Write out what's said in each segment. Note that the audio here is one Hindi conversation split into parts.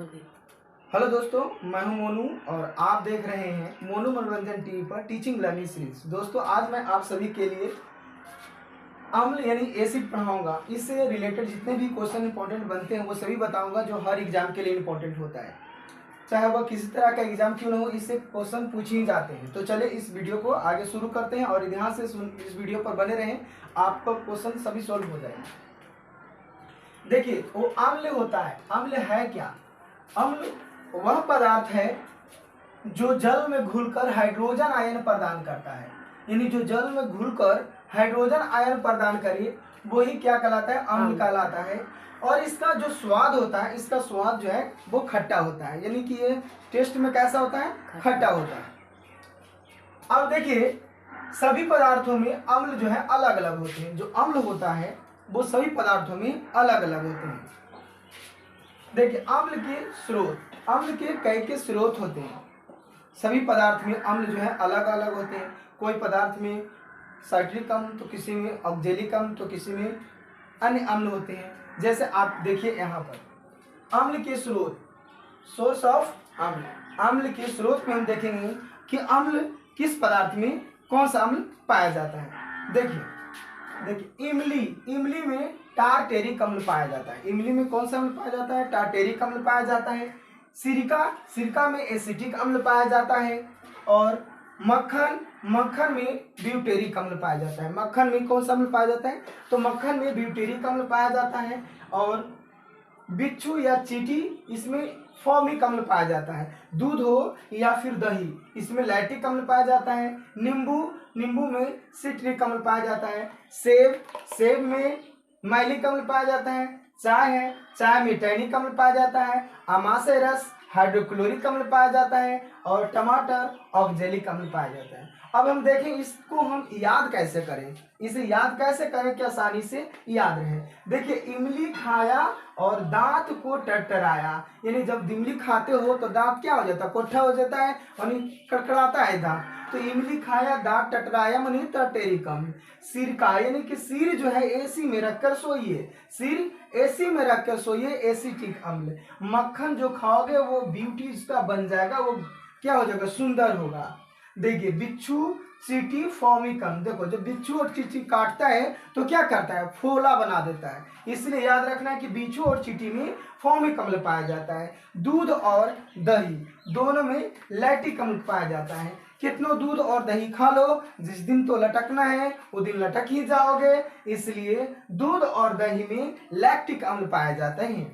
होगी। हेलो दोस्तों, मैं हूं मोनू और आप देख रहे हैं मोनू मनोरंजन टीवी पर टीचिंग लर्निंग सीरीज। दोस्तों, आज मैं आप सभी के लिए अम्ल यानी एसिड पढ़ाऊंगा। इससे रिलेटेड जितने भी क्वेश्चन इंपॉर्टेंट बनते हैं वो सभी बताऊंगा जो हर एग्जाम के लिए इंपॉर्टेंट होता है, चाहे वह किसी तरह का एग्जाम क्यों ना हो, इससे क्वेश्चन पूछ ही जाते हैं। तो चले इस वीडियो को आगे शुरू करते हैं और ध्यान से इस वीडियो पर बने रहें, आपका क्वेश्चन सभी सॉल्व हो जाएंगे। देखिए, वो अम्ल होता है। अम्ल है क्या? अम्ल वह पदार्थ है जो जल में घुलकर हाइड्रोजन आयन प्रदान करता है। यानी जो जल में घुलकर हाइड्रोजन आयन प्रदान करे वही क्या कहलाता है? अम्ल कहलाता है। और इसका जो स्वाद होता है, इसका स्वाद जो है वो खट्टा होता है। यानी कि ये टेस्ट में कैसा होता है? खट्टा होता है। अब देखिए, सभी पदार्थों में अम्ल जो है अलग अलग होते हैं। जो अम्ल होता है वो सभी पदार्थों में अलग अलग होते हैं। देखिए, अम्ल के स्रोत, अम्ल के कई स्रोत होते हैं। सभी पदार्थ में अम्ल जो है अलग अलग होते हैं। कोई पदार्थ में साइट्रिक अम्ल तो किसी में ऑक्जेलिक अम्ल तो किसी में अन्य अम्ल होते हैं। जैसे आप देखिए यहाँ पर अम्ल के स्रोत, सोर्स ऑफ अम्ल। अम्ल के स्रोत में हम देखेंगे कि अम्ल किस पदार्थ में कौन सा अम्ल पाया जाता है। देखिए इमली में टारटेरिक अम्ल पाया जाता है। इमली में कौन सा अम्ल पाया जाता है? टारटेरिक अम्ल पाया जाता है। सिरका में एसिटिक अम्ल पाया जाता है। और मक्खन में ब्यूटेरिक अम्ल पाया जाता है। मक्खन में कौन सा अम्ल पाया जाता है? तो मक्खन में ब्यूटेरिक अम्ल पाया जाता है। और बिच्छू या चींटी, इसमें फॉर्मिक अम्ल पाया जाता है। दूध हो या फिर दही, इसमें लैक्टिक अम्ल पाया जाता है। नींबू में सिट्रिक अम्ल पाया जाता है। सेब में मैलिक अम्ल पाया जाता है। चाय में टैनिक अम्ल पाया जाता है। अमाशय रस हाइड्रोक्लोरिक अम्ल पाया जाता है। और टमाटर ऑक्जेलिक अम्ल पाया जाता है। अब हम देखें इसको हम याद कैसे करें, इसे याद कैसे करें कि आसानी से याद रहे। देखिए, इमली खाया और दांत को टटराया। यानी जब इमली खाते हो तो दांत क्या हो जाता है? कोठा हो जाता है और कड़कड़ाता है दांत। तो इमली खाया दांत टटराया मानी टारटेरिक अम्ल। सिरका यानी कि सिर जो है एसी में रखकर सोइए, सिर एसी में रखकर सोइए, एसिटिक अम्ल। मक्खन जो खाओगे वो ब्यूटी इसका बन जाएगा, वो क्या हो जाएगा? सुंदर होगा। देखिए, बिच्छू चींटी फॉर्मिक अम्ल। देखो, जब बिच्छू और चींटी काटता है तो क्या करता है? फोला बना देता है। इसलिए याद रखना है कि बिच्छू और चींटी में फॉर्मिक अम्ल पाया जाता है। दूध और दही दोनों में लैक्टिक अम्ल पाया जाता है। कितनों दूध और दही खा लो, जिस दिन तो लटकना है वो दिन लटक ही जाओगे। इसलिए दूध और दही में लैक्टिक अम्ल पाया जाता है।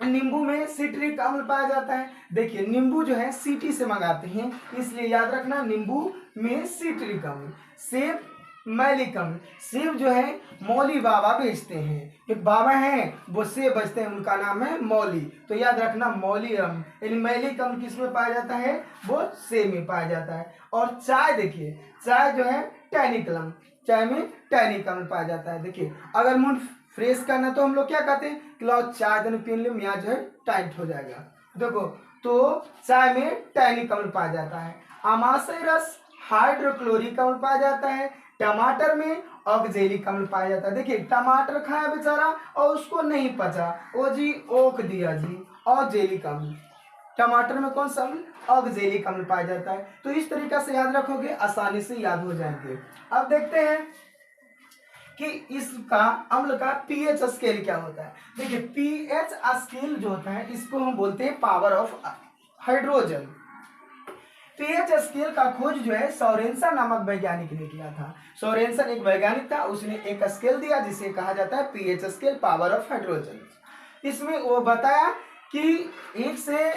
नींबू में सिट्रिक अम्ल पाया जाता है। देखिए, नींबू जो है सिटी से मंगाते हैं, इसलिए याद रखना नींबू में सिट्रिक अम्ल। सेब मैलिक अम्ल। सेब जो है मौली बाबा बेचते हैं, एक बाबा हैं वो सेब बेचते हैं, उनका नाम है मौली। तो याद रखना मौली अम्ल यानी मैलिक अम्ल किस में पाया जाता है? वो सेब में पाया जाता है। और चाय, देखिए चाय जो है टैनिक अम्ल, चाय में टैनिक अम्ल पाया जाता है। देखिए, अगर मूड फ्रेश करना तो हम लोग क्या कहते हैं कि लो चाय देने पी ले, मियाँ जो है टाइट हो जाएगा। देखो, तो चाय में टैनिक अम्ल पाया जाता है। अमाशय रस हाइड्रोक्लोरिक अम्ल पाया जाता है। टमाटर में ऑक्जेलिक अम्ल पाया जाता है। देखिए, टमाटर खाया बेचारा और उसको नहीं पचा, ओ जी ओक दिया जी, ऑक्जेलिक अम्ल। टमाटर में कौन सा अम्ल? ऑक्जेलिक अम्ल पाया जाता है। तो इस तरीका से याद रखोगे, आसानी से याद हो जाएंगे। अब देखते हैं कि इसका अम्ल का पीएच स्केल क्या होता है। देखिए, पीएच स्केल जो होता है इसको हम बोलते हैं power of hydrogen. PH scale का खोज जो है सोरेनसन नामक वैज्ञानिक ने किया था। सोरेनसन एक वैज्ञानिक था, उसने एक स्केल दिया जिसे कहा जाता है pH scale power of hydrogen. इसमें वो बताया कि 1 से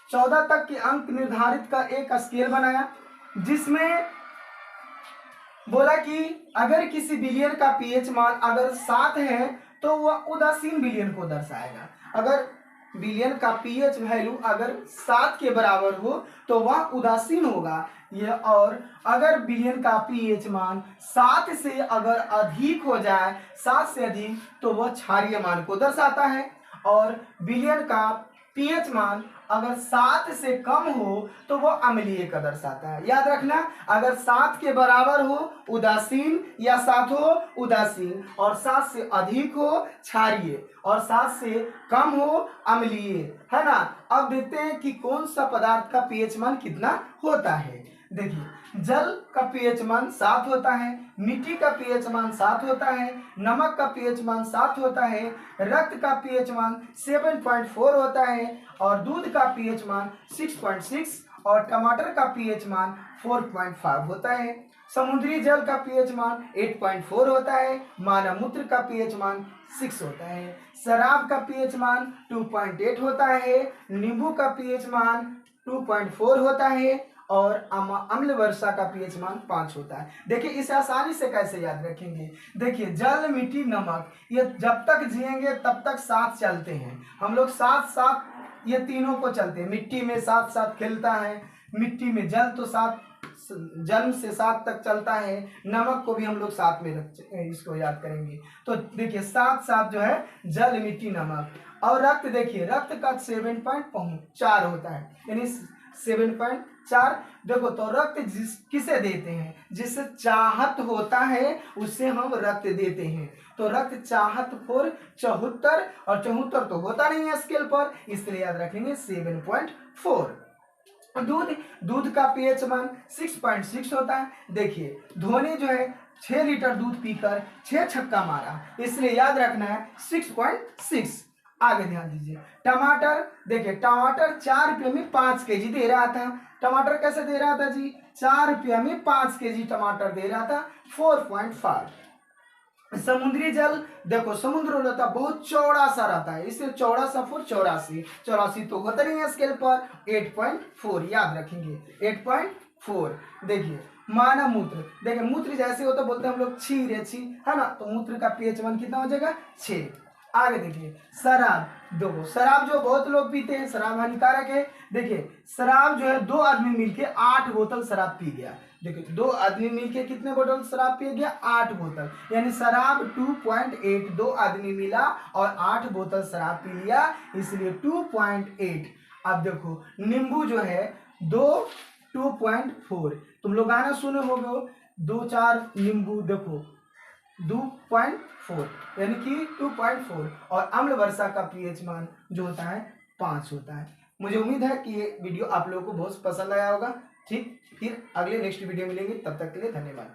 14 तक के अंक निर्धारित का एक स्केल बनाया, जिसमें बोला कि अगर किसी बिलियन का पीएच मान अगर 7 है तो वह उदासीन बिलियन को दर्शाएगा। अगर बिलियन का पीएच वैल्यू अगर 7 के बराबर हो तो वह उदासीन होगा ये। और अगर बिलियन का पीएच मान 7 से अगर अधिक हो जाए, 7 से अधिक, तो वह क्षारीय मान को दर्शाता है। और बिलियन का पीएच मान अगर 7 से कम हो तो वो अम्लीय का दर्शाता है। याद रखना, अगर 7 के बराबर हो उदासीन या 7 हो उदासीन, और 7 से अधिक हो क्षारीय, और 7 से कम हो अम्लीय, है ना। अब देखते हैं कि कौन सा पदार्थ का पीएच मान कितना होता है। देखिए, जल का पीएच मान 7 होता है, मिट्टी का पीएच मान 7 होता है, नमक का पीएच मान 7 होता है, रक्त का पीएच मान 7.4 होता है, और दूध का पीएच मान 6.6, और टमाटर का पीएच मान 4.5 होता है। समुद्री जल का पीएच मान 8.4 होता है, मानव मूत्र का पीएच मान 6 होता है, शराब का पीएच मान 2.8 होता है, नींबू का पीएच मान 2.4 होता है, और अम्ल वर्षा का पीएच मान 5 होता है। देखिए इसे आसानी से कैसे याद रखेंगे। देखिए, जल, मिट्टी, नमक, ये जब तक जिएंगे तब तक साथ चलते हैं। हम लोग साथ साथ ये तीनों को चलते हैं। मिट्टी में साथ साथ खिलता है, मिट्टी में जल तो साथ जन्म से 7 तक चलता है, नमक को भी हम लोग साथ में इसको याद करेंगे। तो देखिए साथ साथ जो है जल, मिट्टी, नमक। और रक्त, देखिए रक्त का 7.4 होता है, यानी 7.4। देखो, तो रक्त किसे देते हैं? जिससे चाहत होता है उससे हम रक्त देते हैं। तो रक्त चाहत फॉर 74, और 74 तो होता नहीं है स्केल पर, इसलिए याद रखेंगे 7.4। दूध का पीएच मान 6.6 होता है। देखिए, धोनी जो है 6 लीटर दूध पीकर 6 छक्का मारा, इसलिए याद रखना है 6.6। आगे ध्यान दीजिए, टमाटर, देखिए टमाटर 4 रुपये में 5 केजी दे रहा था। टमाटर कैसे दे रहा था जी? 4 रुपये में 5 केजी टमाटर दे रहा था, 4.5। समुद्री जल, देखो समुद्र रहता बहुत चौड़ा सा रहता है, इसलिए चौड़ा सा फुट 84, 84 तो होता नहीं है स्केल पर, 8.4 याद रखेंगे, 8.4। देखिए, मानव मूत्र, देखिए मूत्र जैसे होता बोलते हैं हम लोग छी रे छी, है ना, तो मूत्र का पीएच मान कितना हो जाएगा? 6। आगे देखिए, शराब, देखो शराब जो बहुत लोग पीते हैं, शराब हानिकारक है। देखिए, शराब जो है 2 आदमी मिलके 8 बोतल शराब पी गया। देखिए, 2 आदमी मिलके कितने बोतल शराब पी गया? 8 बोतल, यानी शराब 2.8, 2 आदमी मिला और 8 बोतल शराब पी लिया, इसलिए 2.8। अब देखो, नींबू जो है 2.4, तुम लोग गाना सुने होगे, 2-4 नींबू, देखो 2.4 यानी कि 2.4, और अम्ल वर्षा का पीएच मान जो होता है 5 होता है। मुझे उम्मीद है कि ये वीडियो आप लोगों को बहुत पसंद आया होगा। ठीक, फिर अगले नेक्स्ट वीडियो मिलेंगे, तब तक के लिए धन्यवाद।